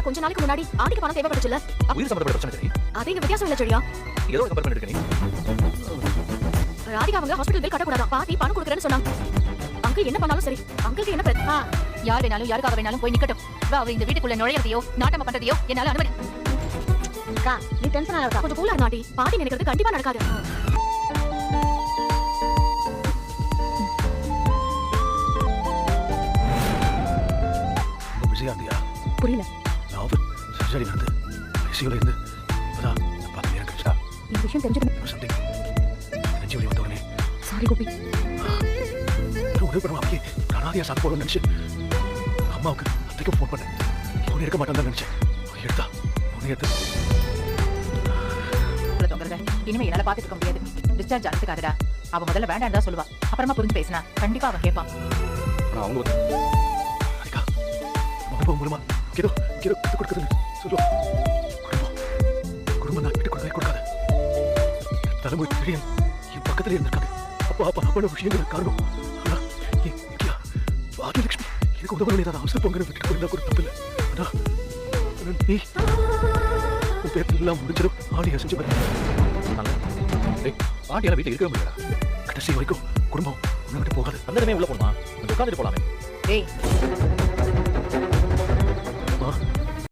கொஞ்ச நாளைக்கு முன்னாடி ஆதிக்கு பணம் தேவைப்பட்டுச்சுல. உயிர் சம்பந்தப்பட்ட பிரச்சனை சரி. அது இங்க வித்தியாசம் இல்ல சரியா? ஏதோ கம்பேர் பண்ணிட்டு இருக்க நீ. ராதிகா அவங்க ஹாஸ்பிடல் பில் கட்ட கூடாதா? பாட்டி பணம் கொடுக்கறேன்னு சொன்னாங்க. அங்கிள் என்ன பண்ணாலும் சரி. அங்கிளுக்கு என்ன பிரச்சனை? யார் வேணாலும் யாருக்காக வேணாலும் போய் நிக்கட்டும். அவ இந்த வீட்டுக்குள்ள நுழையறதையோ நாட்டமா பண்றதையோ என்னால அனுமதி. அக்கா நீ டென்ஷன் ஆகாத. கொஞ்சம் கூலா நாட்டி. பாட்டி நினைக்கிறது கண்டிப்பா நடக்காது. பிஸியா இருந்தியா? புரியல. நான் சர்ஜரி நடந்து ஐசியூல இருந்து அதான் 10 நேரம் கழிச்சா இந்த விஷயம் தெரிஞ்சது சம்திங் நெஞ்சு வலி வந்தவனே. சாரி கோபி. உடனே பண்ண அப்படியே அனாதையா சாப்பிட போறோம்னு நினைச்சு அம்மாவுக்கு அத்தைக்கும் ஃபோன் பண்ணேன். ஃபோன் எடுக்க மாட்டான்னு நினைச்சேன். எடுத்தா ஃபோன் எடுத்து இனிமே என்னால பாத்துக்க முடியாது. டிஸ்சார்ஜ் ஆனதுக்காகடா. அவ முதல்ல வேண்டாம் தான் சொல்லுவா. அப்புறமா புரிஞ்சு பேசினா கண்டிப்பா அவன் கேட்பான். அவங்க மூலமா ஏதோ ஏதோ கத்து கொடுக்குதுன்னு சொல்லுவா. குடும்பம் தான் விட்டு கொடுக்கவே கொடுக்காது. தலைமுறை தெரியும் என் பக்கத்துல இருந்திருக்காங்க. அப்பா அப்பா அப்பா விஷயங்கள் காரணம். ஆனா பாகியலட்சுமி எனக்கு உதவணும் ஏதாவது அவசர பொங்கல் விட்டுட்டு போயிருந்தா கூட தப்பு இல்லை. ஆனா நீ உன் பேர் எல்லாம் முடிஞ்சிடும் ஆடியா செஞ்சு பாட்டியெல்லாம் வீட்டில் இருக்கவே முடியல. கடைசி வரைக்கும் குடும்பம் உன்னை விட்டு போகாது. அந்த உள்ள போகணுமா? உட்காந்துட்டு போலாமே.